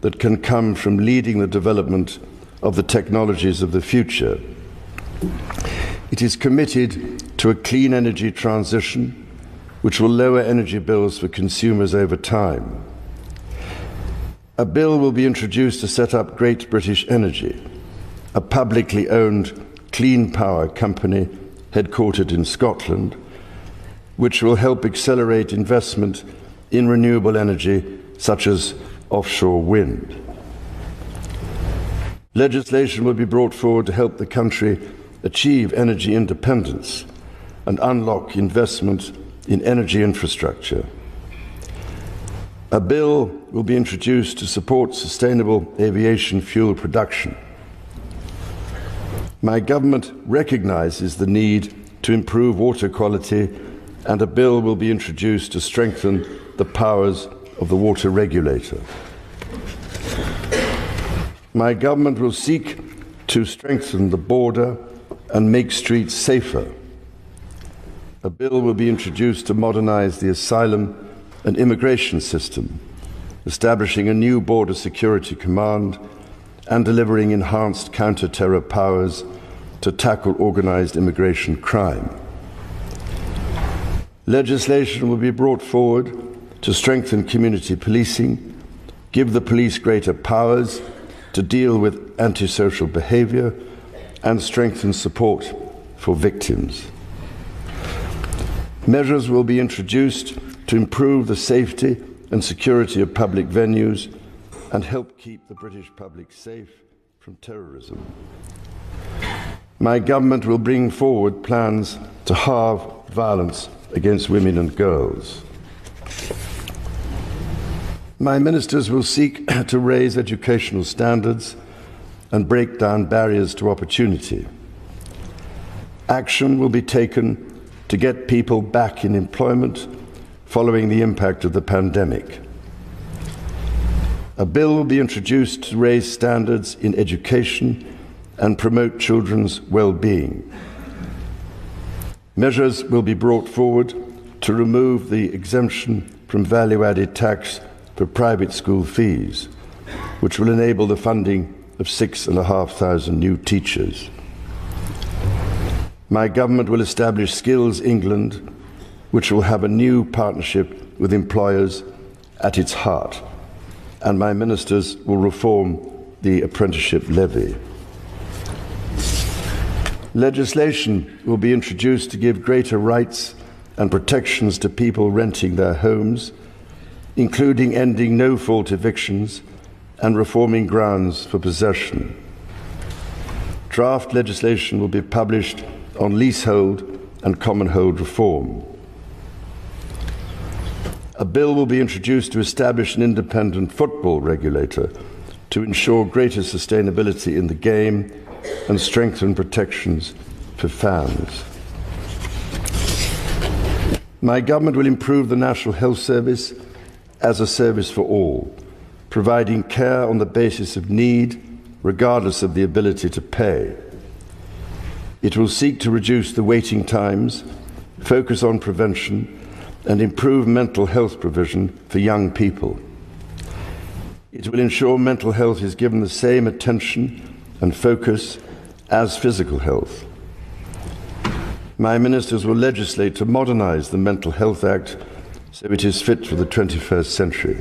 that can come from leading the development of the technologies of the future. It is committed to a clean energy transition which will lower energy bills for consumers over time. A bill will be introduced to set up Great British Energy, a publicly owned clean power company headquartered in Scotland, which will help accelerate investment in renewable energy such as offshore wind. Legislation will be brought forward to help the country achieve energy independence and unlock investment in energy infrastructure. A bill will be introduced to support sustainable aviation fuel production. My government recognises the need to improve water quality, and a bill will be introduced to strengthen the powers of the water regulator. My government will seek to strengthen the border and make streets safer. A bill will be introduced to modernize the asylum and immigration system, establishing a new border security command and delivering enhanced counter-terror powers to tackle organized immigration crime. Legislation will be brought forward to strengthen community policing, give the police greater powers to deal with antisocial behavior, and strengthen support for victims. Measures will be introduced to improve the safety and security of public venues and help keep the British public safe from terrorism. My government will bring forward plans to halve violence against women and girls. My ministers will seek to raise educational standards and break down barriers to opportunity. Action will be taken to get people back in employment following the impact of the pandemic. A bill will be introduced to raise standards in education and promote children's well-being. Measures will be brought forward to remove the exemption from value-added tax for private school fees, which will enable the funding of 6,500 new teachers. My government will establish Skills England, which will have a new partnership with employers at its heart, and my ministers will reform the apprenticeship levy. Legislation will be introduced to give greater rights and protections to people renting their homes, including ending no-fault evictions and reforming grounds for possession. Draft legislation will be published on leasehold and commonhold reform. A bill will be introduced to establish an independent football regulator to ensure greater sustainability in the game and strengthen protections for fans. My government will improve the National Health Service as a service for all, providing care on the basis of need, regardless of the ability to pay. It will seek to reduce the waiting times, focus on prevention, and improve mental health provision for young people. It will ensure mental health is given the same attention and focus as physical health. My ministers will legislate to modernize the Mental Health Act so it is fit for the 21st century.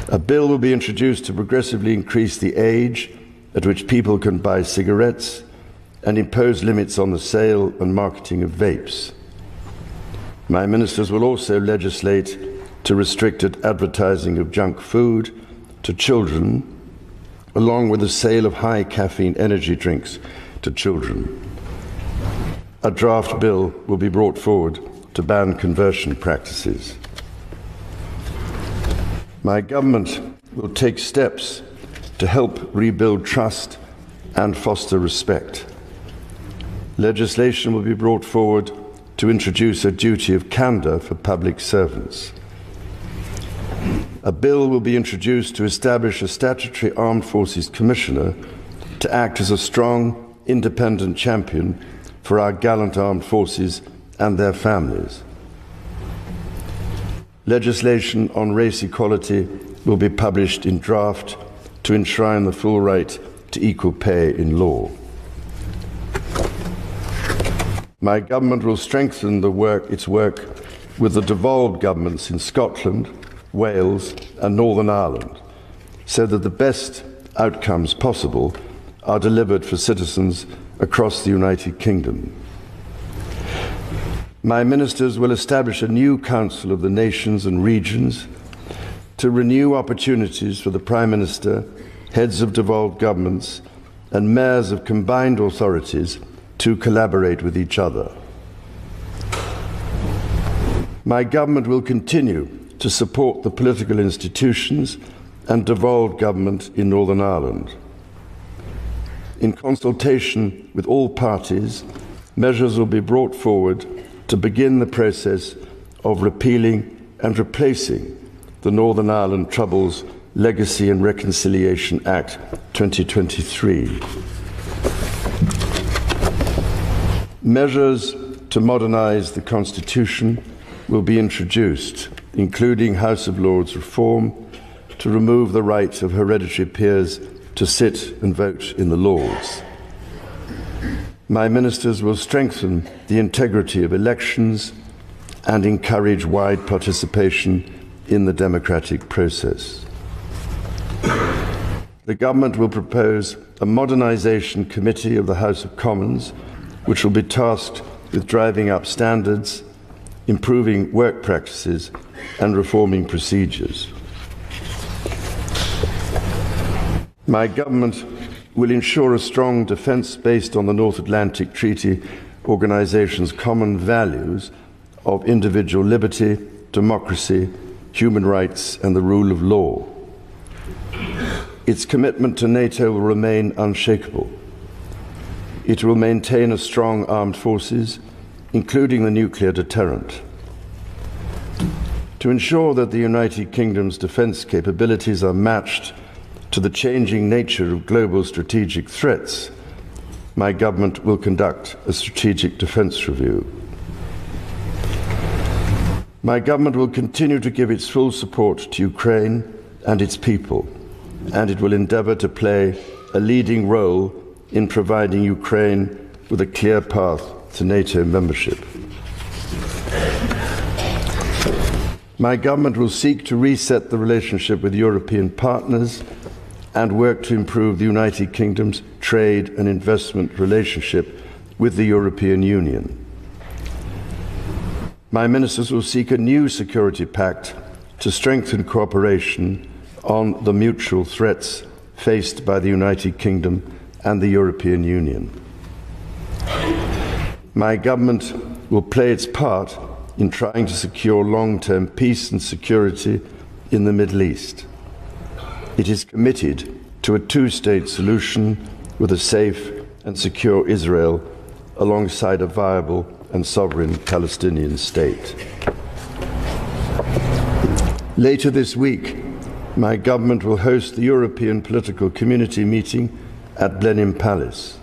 A bill will be introduced to progressively increase the age at which people can buy cigarettes and impose limits on the sale and marketing of vapes. My ministers will also legislate to restricted advertising of junk food to children, along with the sale of high caffeine energy drinks to children. A draft bill will be brought forward to ban conversion practices. My government will take steps to help rebuild trust and foster respect. Legislation will be brought forward to introduce a duty of candour for public servants. A bill will be introduced to establish a statutory Armed Forces Commissioner to act as a strong, independent champion for our gallant armed forces and their families. Legislation on race equality will be published in draft to enshrine the full right to equal pay in law. My government will strengthen its work with the devolved governments in Scotland, Wales and Northern Ireland, so that the best outcomes possible are delivered for citizens across the United Kingdom. My ministers will establish a new Council of the Nations and Regions to renew opportunities for the Prime Minister, heads of devolved governments and mayors of combined authorities to collaborate with each other. My government will continue to support the political institutions and devolved government in Northern Ireland. In consultation with all parties, measures will be brought forward to begin the process of repealing and replacing the Northern Ireland Troubles Legacy and Reconciliation Act 2023. Measures to modernize the Constitution will be introduced, including House of Lords reform, to remove the right of hereditary peers to sit and vote in the Lords. My ministers will strengthen the integrity of elections and encourage wide participation in the democratic process. The government will propose a modernisation committee of the House of Commons, which will be tasked with driving up standards, improving work practices and reforming procedures. My government will ensure a strong defence based on the North Atlantic Treaty Organisation's common values of individual liberty, democracy, human rights and the rule of law. Its commitment to NATO will remain unshakable. It will maintain a strong armed forces, including the nuclear deterrent. To ensure that the United Kingdom's defence capabilities are matched to the changing nature of global strategic threats, my government will conduct a strategic defence review. My government will continue to give its full support to Ukraine and its people, and it will endeavour to play a leading role in providing Ukraine with a clear path to NATO membership. My government will seek to reset the relationship with European partners and work to improve the United Kingdom's trade and investment relationship with the European Union. My ministers will seek a new security pact to strengthen cooperation on the mutual threats faced by the United Kingdom and the European Union. My government will play its part in trying to secure long-term peace and security in the Middle East. It is committed to a two-state solution with a safe and secure Israel alongside a viable and sovereign Palestinian state. Later this week, my government will host the European Political Community meeting at Blenheim Palace.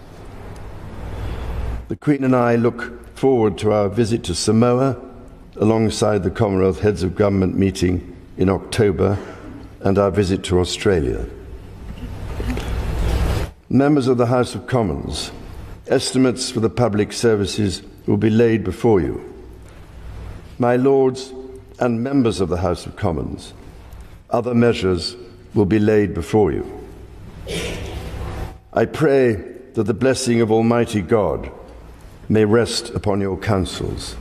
The Queen and I look forward to our visit to Samoa alongside the Commonwealth Heads of Government meeting in October and our visit to Australia. Members of the House of Commons, estimates for the public services will be laid before you. My Lords and members of the House of Commons, other measures will be laid before you. I pray that the blessing of Almighty God may rest upon your councils.